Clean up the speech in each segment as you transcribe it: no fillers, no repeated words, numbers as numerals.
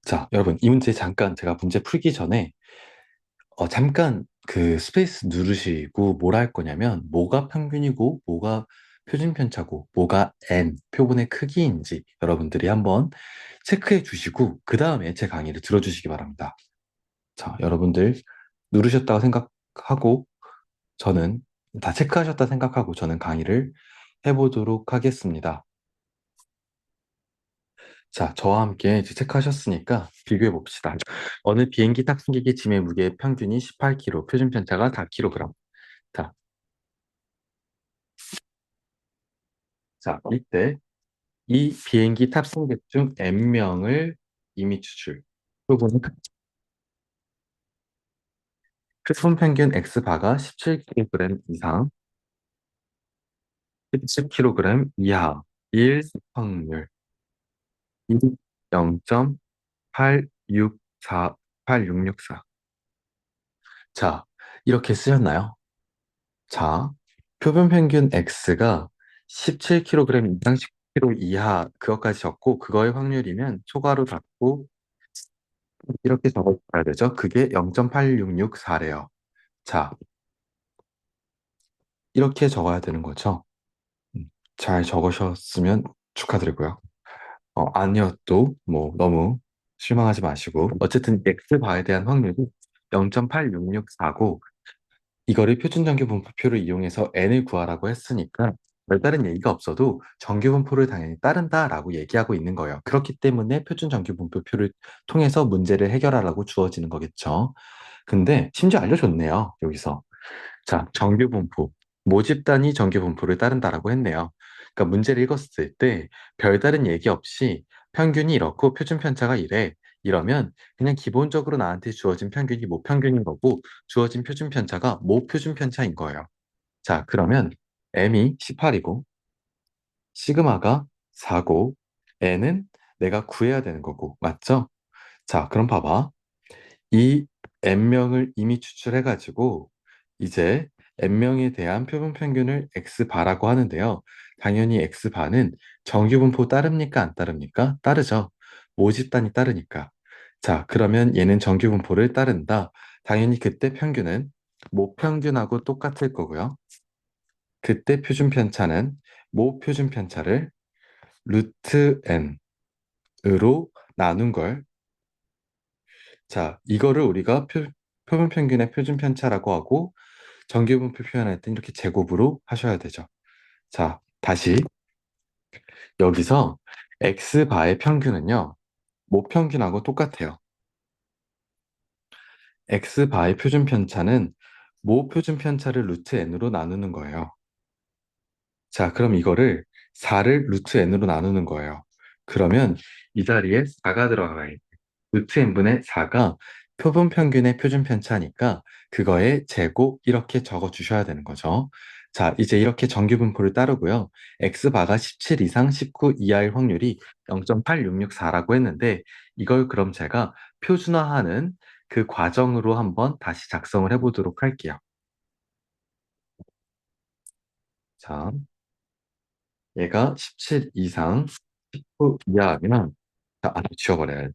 자, 여러분, 이 문제 잠깐 제가 문제 풀기 전에 잠깐 그 스페이스 누르시고 뭘 할 거냐면 뭐가 평균이고 뭐가 표준 편차고 뭐가 n 표본의 크기인지 여러분들이 한번 체크해 주시고 그 다음에 제 강의를 들어주시기 바랍니다. 자, 여러분들 누르셨다고 생각하고 저는 다 체크하셨다 생각하고 저는 강의를 해보도록 하겠습니다. 자, 저와 함께 이제 체크하셨으니까 비교해 봅시다. 어느 비행기 탑승객의 짐의 무게 평균이 18kg, 표준 편차가 4kg. 자, 이때 이 비행기 탑승객 중 N명을 이미 추출. 표본은 표본 평균 X바가 17kg 이상, 17kg 이하, 1 확률, 0.864, 8664. 자, 이렇게 쓰셨나요? 자, 표본 평균 X가 17kg 이상 10kg 이하 그것까지 적고 그거의 확률이면 초과로 잡고 이렇게 적어줘야 되죠. 그게 0.8664래요. 자, 이렇게 적어야 되는 거죠. 잘 적으셨으면 축하드리고요. 아니어도 뭐 너무 실망하지 마시고 어쨌든 X바에 대한 확률이 0.8664고 이거를 표준정규분포표를 이용해서 n을 구하라고 했으니까 별다른 얘기가 없어도 정규분포를 당연히 따른다라고 얘기하고 있는 거예요. 그렇기 때문에 표준정규분포표를 통해서 문제를 해결하라고 주어지는 거겠죠. 근데 심지어 알려줬네요. 여기서. 자, 정규분포. 모집 단위 정규분포를 따른다라고 했네요. 그러니까 문제를 읽었을 때 별다른 얘기 없이 평균이 이렇고 표준 편차가 이래. 이러면 그냥 기본적으로 나한테 주어진 평균이 모평균인 거고 주어진 표준 편차가 모표준 편차인 거예요. 자, 그러면 m이 18이고 시그마가 4고 n은 내가 구해야 되는 거고 맞죠? 자, 그럼 봐봐. 이 n명을 이미 추출해가지고 이제 n명에 대한 표본 평균을 x바라고 하는데요. 당연히 x바는 정규분포 따릅니까? 안 따릅니까? 따르죠. 모집단이 따르니까. 자, 그러면 얘는 정규분포를 따른다. 당연히 그때 평균은 모평균하고 똑같을 거고요. 그때 표준 편차는 모표준 편차를 루트 n으로 나눈 걸 자, 이거를 우리가 표본 평균의 표준 편차라고 하고 정규분포 표현할 땐 이렇게 제곱으로 하셔야 되죠. 자, 다시 여기서 x바의 평균은요. 모평균하고 똑같아요. x바의 표준 편차는 모표준 편차를 루트 n으로 나누는 거예요. 자, 그럼 이거를 4를 루트 n으로 나누는 거예요. 그러면 이 자리에 4가 들어가요. 루트 n분의 4가 표본 평균의 표준 편차니까 그거의 제곱 이렇게 적어 주셔야 되는 거죠. 자, 이제 이렇게 정규분포를 따르고요. x바가 17 이상 19 이하일 확률이 0.8664라고 했는데 이걸 그럼 제가 표준화하는 그 과정으로 한번 다시 작성을 해보도록 할게요. 자, 얘가 17 이상 19 이하면 자, 안에 지워버려야 돼.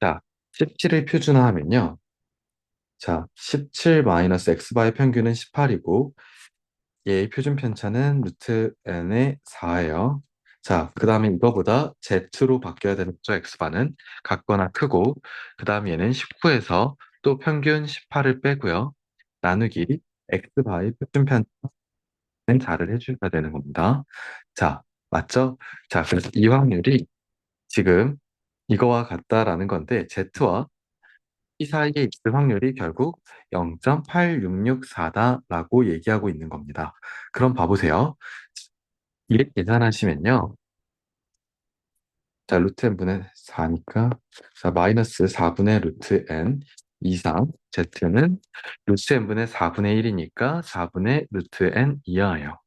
자, 17을 표준화하면요. 자, 17 마이너스 x바의 평균은 18이고 얘의 표준 편차는 루트 n의 4예요. 자, 그 다음에 이거보다 z로 바뀌어야 되는 거죠. x바는 같거나 크고 그 다음에 얘는 19에서 또 평균 18을 빼고요. 나누기 x바의 표준 편차는 4를 해줘야 되는 겁니다. 자, 맞죠? 자, 그래서 이 확률이 지금 이거와 같다라는 건데 z와 이 사이에 있을 확률이 결국 0.8664다라고 얘기하고 있는 겁니다. 그럼 봐보세요. 이렇게 계산하시면요. 자, 루트 n분의 4니까 자, 마이너스 4분의 루트 n 이상 z는 루트 n분의 4분의 1이니까 4분의 루트 n 이하예요.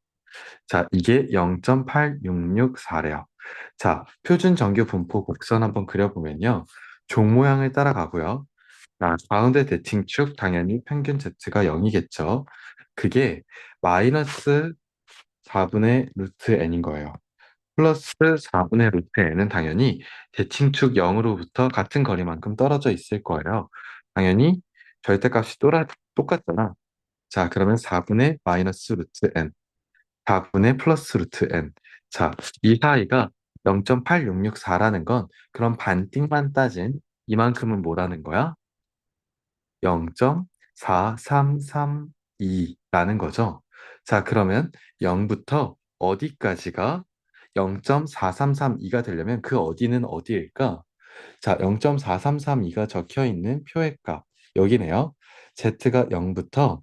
자, 이게 0.8664래요. 자, 표준 정규 분포 곡선 한번 그려보면요. 종 모양을 따라가고요. 자, 가운데 대칭축 당연히 평균 z가 0이겠죠. 그게 마이너스 4분의 루트 n인 거예요. 플러스 4분의 루트 n은 당연히 대칭축 0으로부터 같은 거리만큼 떨어져 있을 거예요. 당연히 절대값이 똑같잖아. 자, 그러면 4분의 마이너스 루트 n, 4분의 플러스 루트 n. 자, 이 사이가 0.8664라는 건 그럼 반띵만 따진 이만큼은 뭐라는 거야? 0.4332라는 거죠. 자, 그러면 0부터 어디까지가 0.4332가 되려면 그 어디는 어디일까? 자, 0.4332가 적혀 있는 표의 값. 여기네요. z가 0부터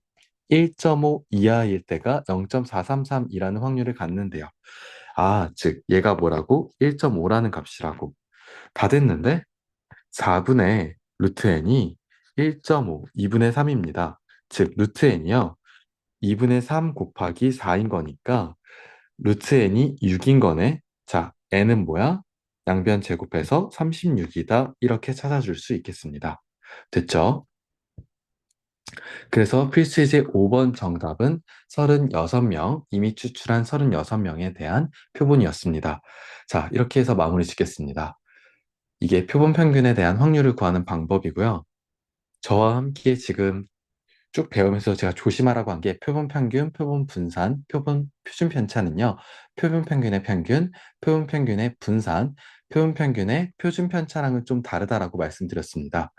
1.5 이하일 때가 0.433이라는 확률을 갖는데요. 아, 즉, 얘가 뭐라고? 1.5라는 값이라고. 다 됐는데? 4분의 루트 n이 1.5, 2분의 3입니다. 즉, 루트 n이요. 2분의 3 곱하기 4인 거니까 루트 n이 6인 거네. 자, n은 뭐야? 양변 제곱해서 36이다. 이렇게 찾아줄 수 있겠습니다. 됐죠? 그래서 필수이제 5번 정답은 36명, 이미 추출한 36명에 대한 표본이었습니다. 자, 이렇게 해서 마무리 짓겠습니다. 이게 표본 평균에 대한 확률을 구하는 방법이고요. 저와 함께 지금 쭉 배우면서 제가 조심하라고 한 게 표본 평균, 표본 분산, 표본 표준 편차는요. 표본 평균의 평균, 표본 평균의 분산, 표본 평균의 표준 편차랑은 좀 다르다라고 말씀드렸습니다.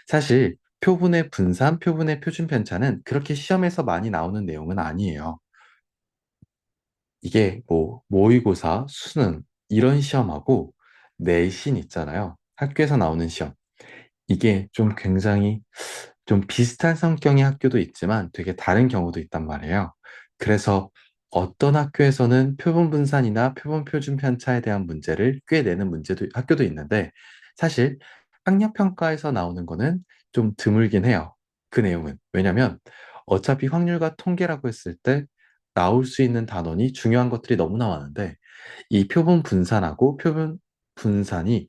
사실 표본의 분산, 표본의 표준 편차는 그렇게 시험에서 많이 나오는 내용은 아니에요. 이게 뭐 모의고사, 수능 이런 시험하고 내신 있잖아요. 학교에서 나오는 시험. 이게 좀 굉장히 좀 비슷한 성격의 학교도 있지만 되게 다른 경우도 있단 말이에요. 그래서 어떤 학교에서는 표본 분산이나 표본 표준 편차에 대한 문제를 꽤 내는 학교도 있는데 사실 학력 평가에서 나오는 거는 좀 드물긴 해요. 그 내용은. 왜냐면 어차피 확률과 통계라고 했을 때 나올 수 있는 단원이 중요한 것들이 너무나 많은데 이 표본 분산하고 표본 분산이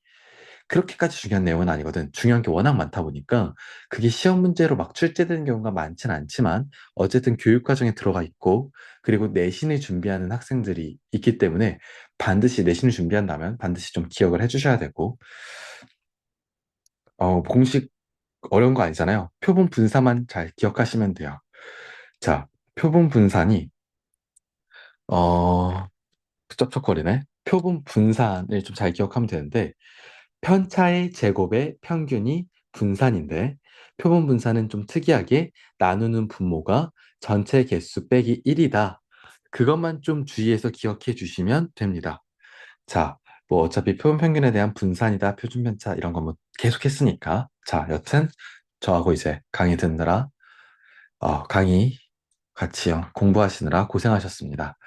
그렇게까지 중요한 내용은 아니거든. 중요한 게 워낙 많다 보니까 그게 시험 문제로 막 출제되는 경우가 많진 않지만 어쨌든 교육 과정에 들어가 있고 그리고 내신을 준비하는 학생들이 있기 때문에 반드시 내신을 준비한다면 반드시 좀 기억을 해주셔야 되고 공식 어려운 거 아니잖아요. 표본 분산만 잘 기억하시면 돼요. 자, 표본 분산이 어 쩝쩝거리네. 표본 분산을 좀 잘 기억하면 되는데 편차의 제곱의 평균이 분산인데 표본 분산은 좀 특이하게 나누는 분모가 전체 개수 빼기 1이다. 그것만 좀 주의해서 기억해 주시면 됩니다. 자, 뭐 어차피 표본 평균에 대한 분산이다, 표준 편차 이런 거 뭐 계속 했으니까. 자, 여튼 저하고 이제 강의 듣느라 강의 같이 공부하시느라 고생하셨습니다.